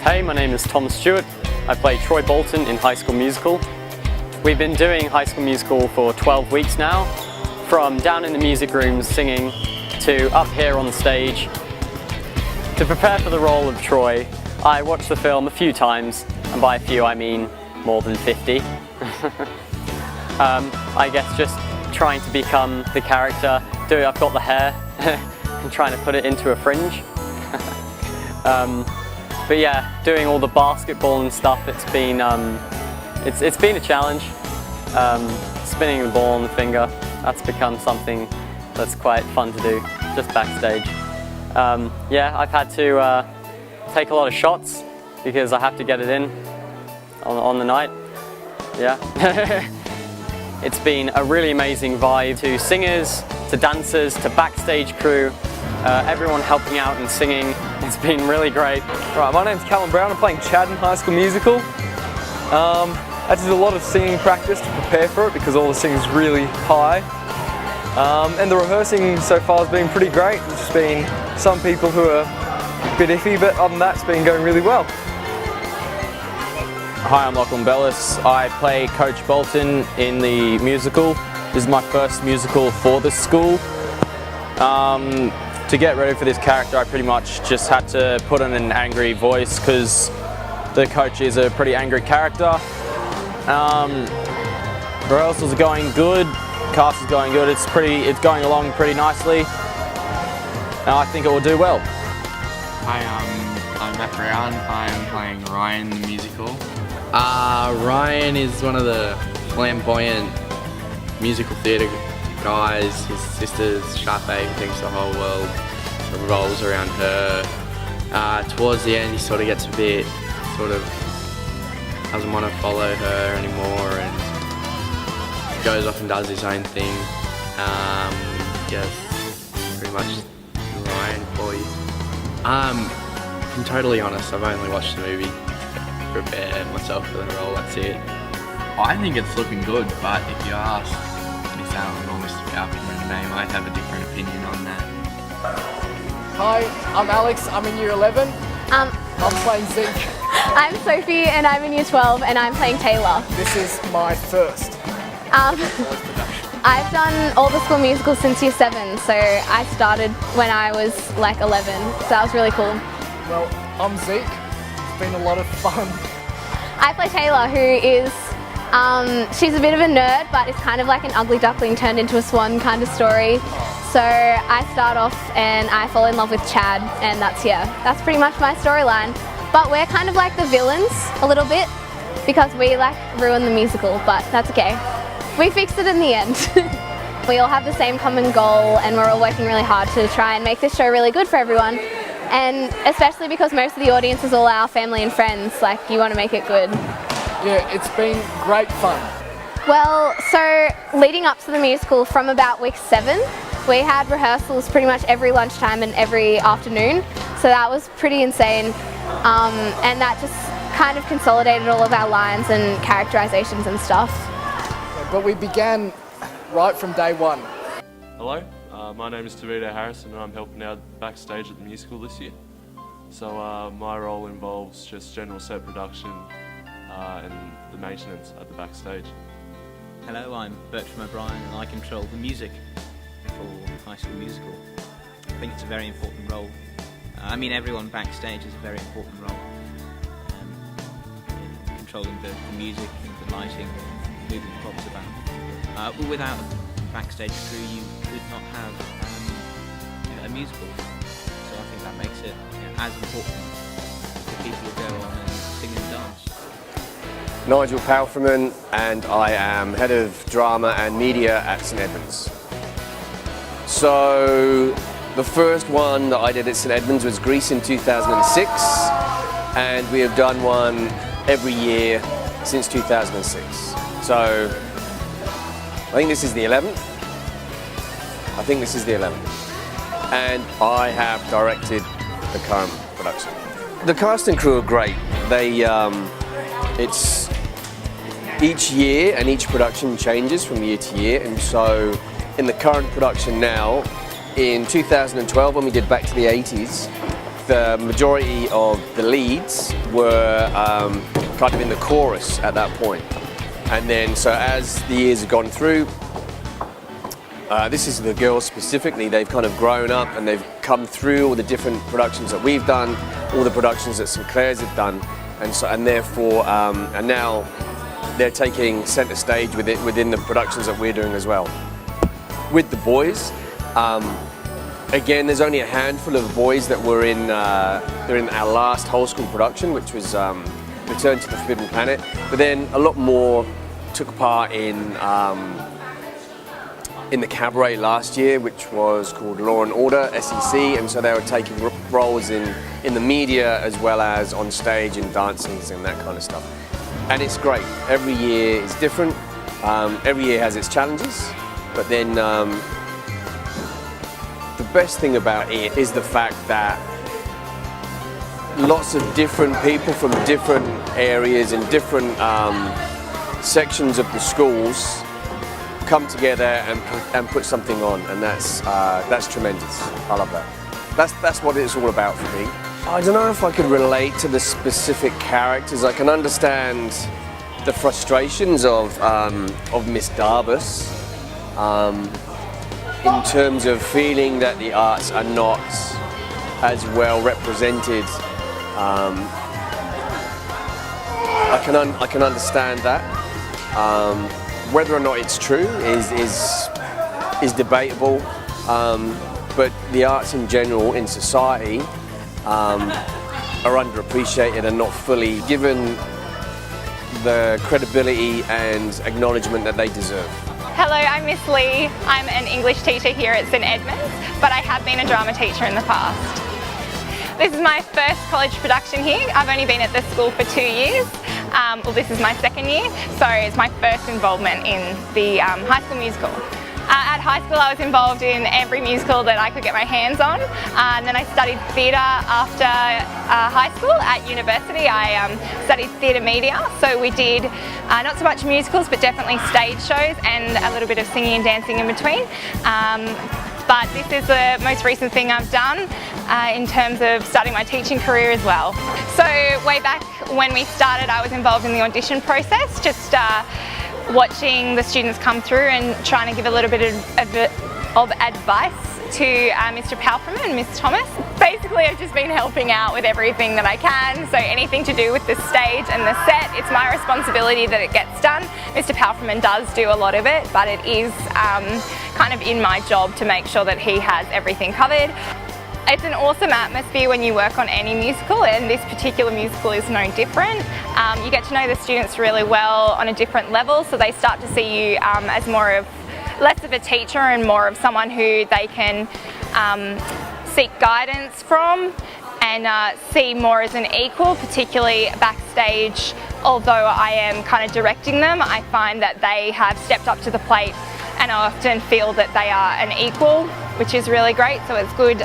Hey, my name is Tom Stewart. I play Troy Bolton in High School Musical. We've been doing High School Musical for 12 weeks now, from down in the music rooms singing to up here on the stage. To prepare for the role of Troy, I watched the film a few times, and by a few I mean more than 50. I guess just trying to become the character. I've got the hair and trying to put it into a fringe. But yeah, doing all the basketball and stuff, it's been a challenge. Spinning the ball on the finger, that's become something that's quite fun to do, just backstage. Yeah, I've had to take a lot of shots because I have to get it in on the night. Yeah. It's been a really amazing vibe, to singers, to dancers, to backstage crew, everyone helping out and singing. It's been really great. Right, my name's Callum Brown. I'm playing Chad in High School Musical. I did a lot of singing practice to prepare for it because all the singing's really high. And the rehearsing so far has been pretty great. There's just been some people who are a bit iffy, but other than that, it's been going really well. Hi, I'm Lachlan Bellis. I play Coach Bolton in the musical. This is my first musical for the school. To get ready for this character, I pretty much just had to put on an angry voice because the coach is a pretty angry character. Rehearsals are going good, cast is going good. It's going along pretty nicely, and I think it will do well. Hi, I'm Matt Brown. I'm playing Ryan in the musical. Ryan is one of the flamboyant musical theatre guys. His sister's Sharpay, who thinks the whole world revolves around her. Towards the end, he sort of gets a bit, doesn't want to follow her anymore and goes off and does his own thing. Yes, pretty much Ryan for you. If I'm totally honest, I've only watched the movie to prepare myself for the role, that's it. I think it's looking good, but if you ask Miss Allen or Mr. Falcon, they might have a different opinion on that. Hi, I'm Alex. I'm in Year 11. I'm playing Zeke. I'm Sophie and I'm in Year 12 and I'm playing Taylor. This is my first. I've done all the school musicals since Year 7, so I started when I was like 11, so that was really cool. Well, I'm Zeke. It's been a lot of fun. I play Taylor, who is, she's a bit of a nerd, but it's kind of like an ugly duckling turned into a swan kind of story. So I start off and I fall in love with Chad, and that's pretty much my storyline. But we're kind of like the villains a little bit because we like ruin the musical, but that's okay. We fixed it in the end. We all have the same common goal and we're all working really hard to try and make this show really good for everyone. And especially because most of the audience is all our family and friends, like you want to make it good. Yeah, it's been great fun. Well, so leading up to the musical from about week 7, we had rehearsals pretty much every lunchtime and every afternoon. So that was pretty insane. And that just kind of consolidated all of our lines and characterizations and stuff. But we began right from day one. Hello, my name is Tavita Harrison and I'm helping out backstage at the musical this year. So my role involves just general set production and the maintenance at the backstage. Hello, I'm Bertram O'Brien and I control the music for High School Musical. I think it's a very important role. Everyone backstage is a very important role. In controlling the music and the lighting, moving the props about. Without a backstage crew, you could not have a musical. So I think that makes it as important for people who go on and sing and dance. Nigel Palfreman, and I am Head of Drama and Media at St Edmunds. So the first one that I did at St Edmunds was Greece in 2006, and we have done one every year since 2006. So I think this is the 11th. And I have directed the current production. The cast and crew are great. It's each year and each production changes from year to year, and so in the current production now, in 2012 when we did Back to the 80s, the majority of the leads were kind of in the chorus at that point. And then, so as the years have gone through, this is the girls specifically, they've kind of grown up and they've come through all the different productions that we've done, all the productions that St Clair's have done, and therefore, and now they're taking centre stage within the productions that we're doing as well. With the boys, again, there's only a handful of boys that were they're in our last whole school production, which was Return to the Forbidden Planet, but then a lot more took part in the cabaret last year, which was called Law and Order, SEC, and so they were taking roles in the media as well as on stage and dancing and that kind of stuff. And it's great. Every year is different. Every year has its challenges, but then the best thing about it is the fact that lots of different people from different areas and different sections of the schools come together and put something on, and that's tremendous. I love that. That's what it's all about for me. I don't know if I could relate to the specific characters. I can understand the frustrations of Miss Darbus in terms of feeling that the arts are not as well represented. I can understand that. Whether or not it's true is debatable, but the arts in general in society are underappreciated and not fully given the credibility and acknowledgement that they deserve. Hello, I'm Miss Lee. I'm an English teacher here at St Edmunds, but I have been a drama teacher in the past. This is my first college production here. I've only been at this school for 2 years. Well, this is my second year, so it's my first involvement in the high school musical. At high school I was involved in every musical that I could get my hands on, and then I studied theatre after high school. At university I studied theatre media, so we did not so much musicals but definitely stage shows and a little bit of singing and dancing in between. But this is the most recent thing I've done in terms of starting my teaching career as well. So way back when we started I was involved in the audition process, just watching the students come through and trying to give a little bit of advice to Mr Palfreyman and Miss Thomas. Basically I've just been helping out with everything that I can, so anything to do with the stage and the set, it's my responsibility that it gets done. Mr Palfreyman does do a lot of it, but it is kind of in my job to make sure that he has everything covered. It's an awesome atmosphere when you work on any musical, and this particular musical is no different. You get to know the students really well on a different level, so they start to see you as less of a teacher and more of someone who they can seek guidance from and see more as an equal, particularly backstage. Although I am kind of directing them, I find that they have stepped up to the plate and I often feel that they are an equal, which is really great, so it's good.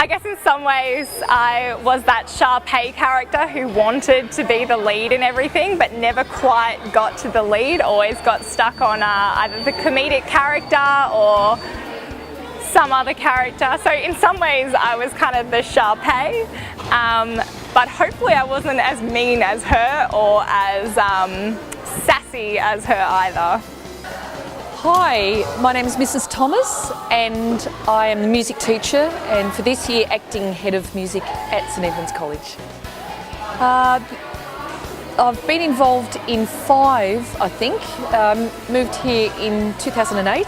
I guess in some ways I was that Sharpay character who wanted to be the lead in everything but never quite got to the lead, always got stuck on either the comedic character or some other character. So in some ways I was kind of the Sharpay, but hopefully I wasn't as mean as her or as sassy as her either. Hi, my name is Mrs Thomas and I am the music teacher and for this year acting head of music at St Edmunds College. I've been involved in 5, I think. Moved here in 2008.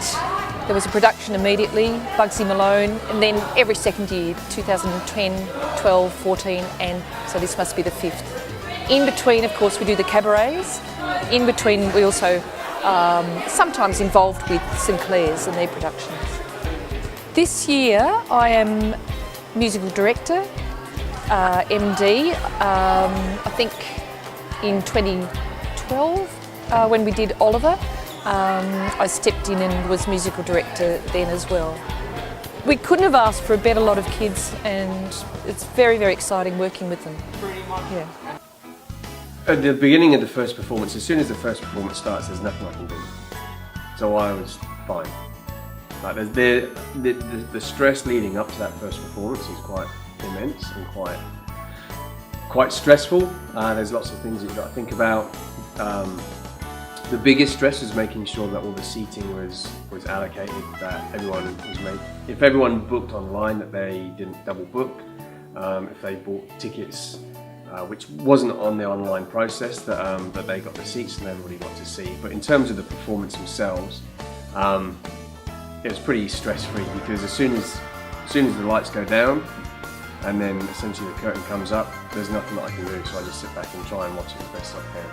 There was a production immediately, Bugsy Malone, and then every second year, 2010, 12, 14, and so this must be the 5th. In between, of course, we do the cabarets. In between, we also sometimes involved with St Clair's and their productions. This year I am musical director, MD. I think in 2012 when we did Oliver, I stepped in and was musical director then as well. We couldn't have asked for a better lot of kids and it's very, very exciting working with them. Yeah. At the beginning of the first performance, as soon as the first performance starts, there's nothing I can do. So I was fine. Like the stress leading up to that first performance is immense and quite stressful. There's lots of things that you've got to think about. The biggest stress is making sure that all the seating was allocated, that everyone was made. If everyone booked online, that they didn't double book. If they bought tickets, which wasn't on the online process, that they got the seats and everybody got to see. But in terms of the performance themselves, it was pretty stress-free, because as soon as the lights go down and then essentially the curtain comes up, there's nothing that I can do, so I just sit back and try and watch it as best I can.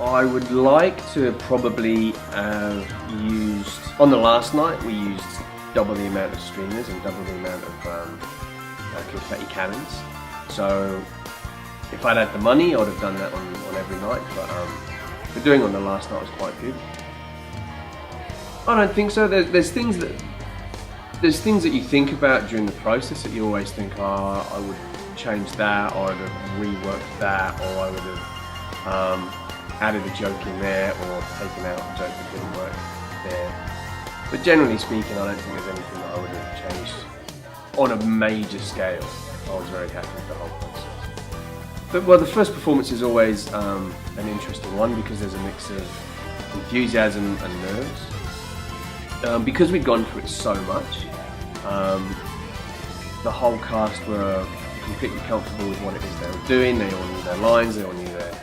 I would like to probably have used, on the last night we used double the amount of streamers and double the amount of confetti cannons. So if I'd had the money, I would have done that on every night, but doing on the last night was quite good. I don't think so. There's things that you think about during the process that you always think, oh, I would change that, or I'd have reworked that, or I would have added a joke in there, or taken out a joke that didn't work there. But generally speaking, I don't think there's anything that I would have changed on a major scale. I was very happy with the whole process. But well, the first performance is always an interesting one, because there's a mix of enthusiasm and nerves. Because we'd gone through it so much, the whole cast were completely comfortable with what it is they were doing. They all knew their lines, they all knew their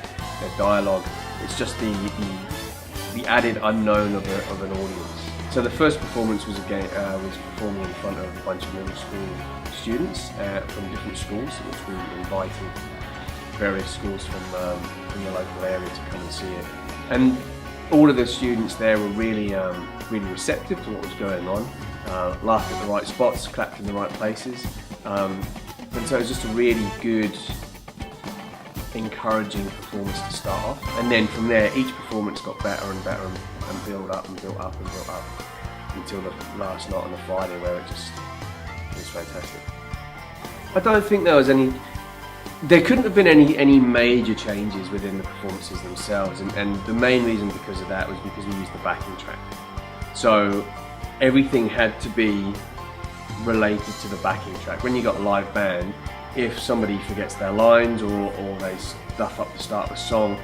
dialogue. It's just the added unknown of an audience. So the first performance was performing in front of a bunch of middle school students from different schools, which we invited various schools from the local area to come and see it. And all of the students there were really receptive to what was going on, laughed at the right spots, clapped in the right places. And so it was just a really good, encouraging performance to start off. And then from there, each performance got better and better and built up and built up and built up until the last night on the Friday, where it was fantastic. I don't think there couldn't have been any major changes within the performances themselves, and the main reason because of that was because we used the backing track. So everything had to be related to the backing track. When you got a live band, if somebody forgets their lines or they stuff up the start of the song,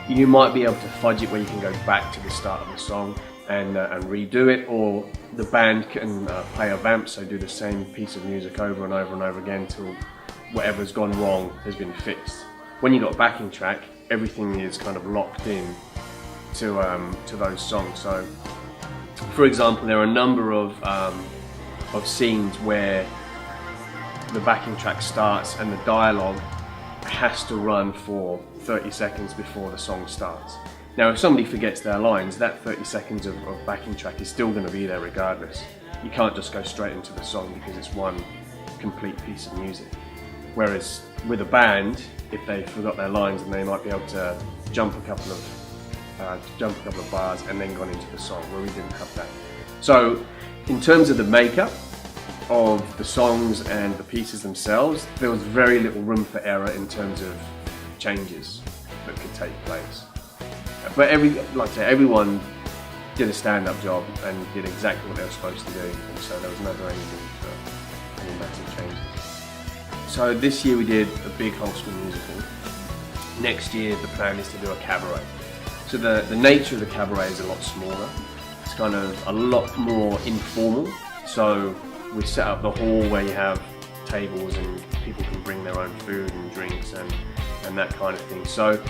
you might be able to fudge it where you can go back to the start of the song and redo it, or the band can play a vamp, so do the same piece of music over and over and over again till whatever's gone wrong has been fixed. When you got a backing track, everything is kind of locked in to those songs. So, for example, there are a number of scenes where the backing track starts and the dialogue has to run for 30 seconds before the song starts. Now, if somebody forgets their lines, that 30 seconds of backing track is still going to be there regardless. You can't just go straight into the song because it's one complete piece of music. Whereas with a band, if they forgot their lines, then they might be able to jump a couple of bars and then gone into the song, where we didn't have that. So in terms of the makeup of the songs and the pieces themselves, there was very little room for error in terms of changes that could take place. But everyone did a stand-up job and did exactly what they were supposed to do, and so there was never any need for any massive changes. So this year we did a big whole school musical. Next year the plan is to do a cabaret. So the nature of the cabaret is a lot smaller. It's kind of a lot more informal. So we set up the hall where you have tables and people can bring their own food and drinks and that kind of thing. So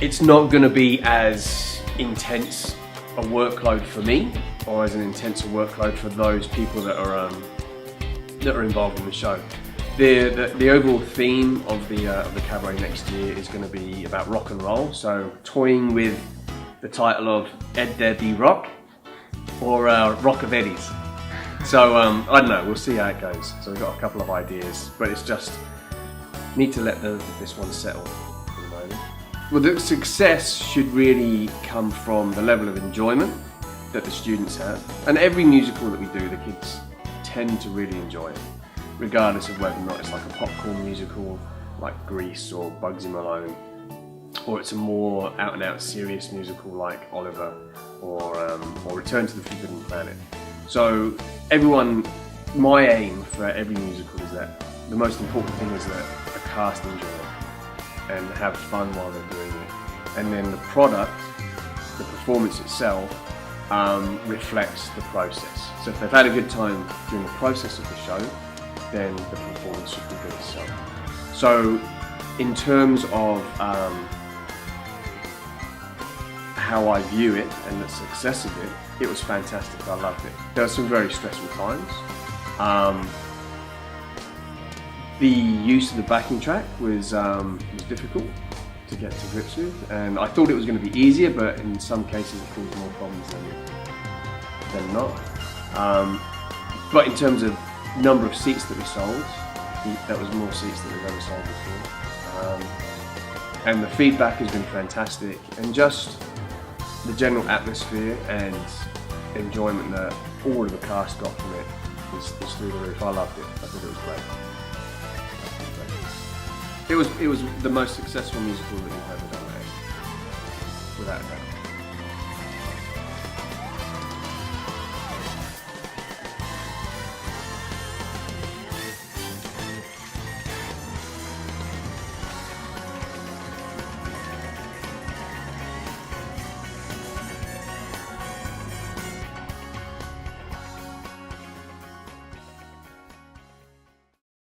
it's not going to be as intense a workload for me, or as an intense a workload for those people that are involved in the show. The overall theme of the cabaret next year is going to be about rock and roll, so toying with the title of Ed Debbie Rock or Rock of Eddies. So I don't know, we'll see how it goes. So we've got a couple of ideas, but it's just need to let this one settle for the moment. Well, the success should really come from the level of enjoyment that the students have, and every musical that we do, the kids tend to really enjoy it, regardless of whether or not it's like a popcorn musical like Grease or Bugsy Malone, or it's a more out-and-out serious musical like Oliver or Return to the Forbidden Planet. So my aim for every musical is that the most important thing is that the cast enjoy it and have fun while they're doing it. And then the product, the performance itself, reflects the process. So if they've had a good time during the process of the show, then the performance should be good itself. So in terms of how I view it and the success of it, it was fantastic. I loved it. There were some very stressful times. The use of the backing track was difficult to get to grips with, and I thought it was going to be easier, but in some cases it caused more problems than not. But in terms of number of seats that we sold, that was more seats than we've ever sold before. And the feedback has been fantastic, and just the general atmosphere and enjoyment that all of the cast got from it was through the roof. I loved it. I thought it was great. It was the most successful musical that we've ever done, without a doubt.